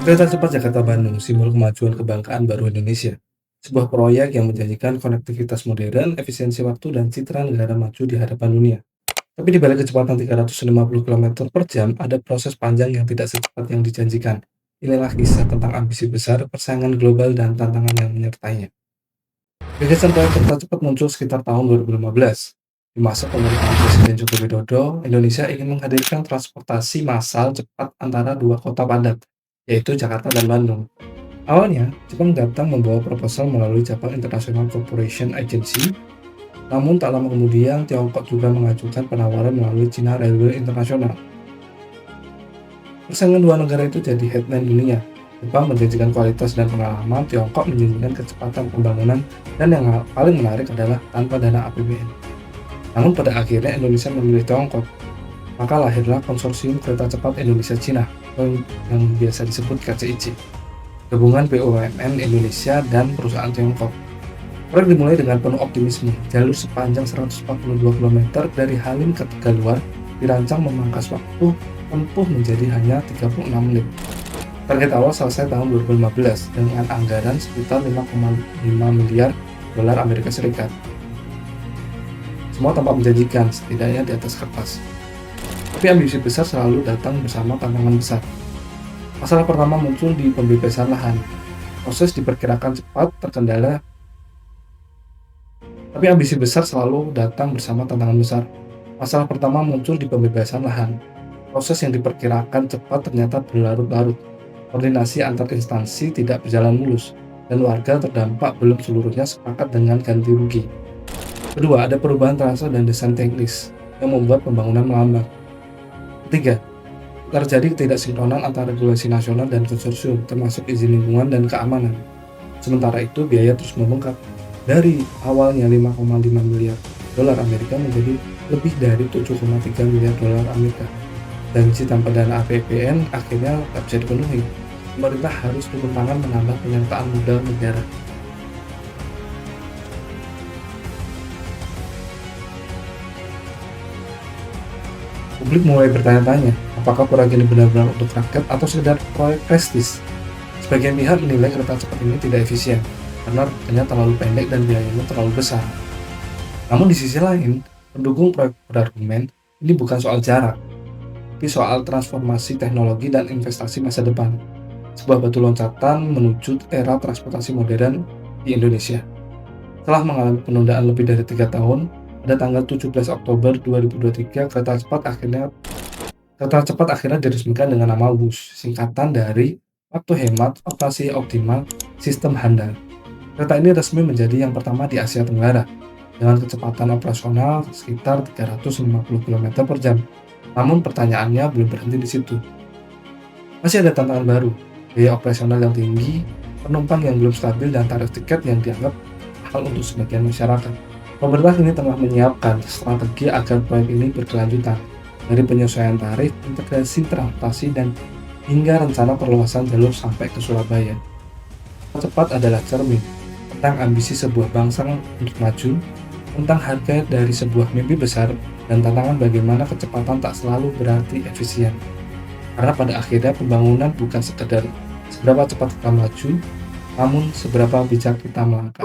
Kereta cepat Jakarta-Bandung, simbol kemajuan kebanggaan baru Indonesia. Sebuah proyek yang menjanjikan konektivitas modern, efisiensi waktu, dan citra negara maju di hadapan dunia. Tapi di balik kecepatan 350 km per jam, ada proses panjang yang tidak secepat yang dijanjikan. Inilah kisah tentang ambisi besar, persaingan global, dan tantangan yang menyertainya. Gagasan proyek kereta cepat muncul sekitar tahun 2015. Di masa pemerintahan Presiden Joko Widodo, Indonesia ingin menghadirkan transportasi massal cepat antara dua kota padat, yaitu Jakarta dan Bandung. Awalnya, Jepang datang membawa proposal melalui Japan International Corporation Agency, namun tak lama kemudian Tiongkok juga mengajukan penawaran melalui China Railway International. Persaingan dua negara itu jadi headline dunia. Jepang menjanjikan kualitas dan pengalaman, Tiongkok menjanjikan kecepatan pembangunan, dan yang paling menarik adalah tanpa dana APBN. Namun pada akhirnya Indonesia memilih Tiongkok, maka lahirlah Konsorsium Kereta Cepat Indonesia-Cina yang biasa disebut KCIC, gabungan BUMN Indonesia dan perusahaan Tiongkok. Proyek dimulai dengan penuh optimisme. Jalur sepanjang 142 km dari Halim ke Tegaluar dirancang memangkas waktu tempuh menjadi hanya 36 menit. Target awal selesai tahun 2015 dengan anggaran sekitar 5,5 miliar dolar Amerika Serikat. Semua tampak menjanjikan, setidaknya di atas kertas. Tapi ambisi besar selalu datang bersama tantangan besar. Masalah pertama muncul di pembebasan lahan. Proses diperkirakan cepat, terkendala. Tapi ambisi besar selalu datang bersama tantangan besar. Masalah pertama muncul di pembebasan lahan. Proses yang diperkirakan cepat ternyata berlarut-larut. Koordinasi antar instansi tidak berjalan mulus, dan warga terdampak belum seluruhnya sepakat dengan ganti rugi. Kedua, ada perubahan terasa dan desain teknis yang membuat pembangunan melambat. Ketiga, terjadi ketidaksinkronan antara regulasi nasional dan konsorsium, termasuk izin lingkungan dan keamanan. Sementara itu, biaya terus membengkak. Dari awalnya 5,5 miliar dolar Amerika menjadi lebih dari 7,3 miliar dolar Amerika. Janji tanpa dana APBN akhirnya tak bisa dipenuhi. Pemerintah harus turun tangan menambah penyertaan modal negara. Publik mulai bertanya-tanya, apakah proyek ini benar-benar untuk rakyat atau sekedar proyek prestis? Sebagian pihak menilai kereta cepat ini tidak efisien, karena rutenya terlalu pendek dan biayanya terlalu besar. Namun di sisi lain, pendukung proyek berargumen, ini bukan soal jarak, tapi soal transformasi teknologi dan investasi masa depan. Sebuah batu loncatan menuju era transportasi modern di Indonesia. Setelah mengalami penundaan lebih dari 3 tahun, pada tanggal 17 Oktober 2023, kereta cepat akhirnya diresmikan dengan nama WUS, singkatan dari waktu hemat, operasi optimal, sistem handal. Kereta ini resmi menjadi yang pertama di Asia Tenggara, dengan kecepatan operasional sekitar 350 km per jam. Namun pertanyaannya belum berhenti di situ. Masih ada tantangan baru, biaya operasional yang tinggi, penumpang yang belum stabil, dan tarif tiket yang dianggap mahal untuk sebagian masyarakat. Pemerintah kini tengah menyiapkan strategi agar proyek ini berkelanjutan, dari penyesuaian tarif, integrasi transportasi, dan hingga rencana perluasan jalur sampai ke Surabaya. Cepat adalah cermin tentang ambisi sebuah bangsa untuk maju, tentang harga dari sebuah mimpi besar, dan tantangan bagaimana kecepatan tak selalu berarti efisien. Karena pada akhirnya pembangunan bukan sekedar seberapa cepat kita maju, namun seberapa bijak kita melangkah.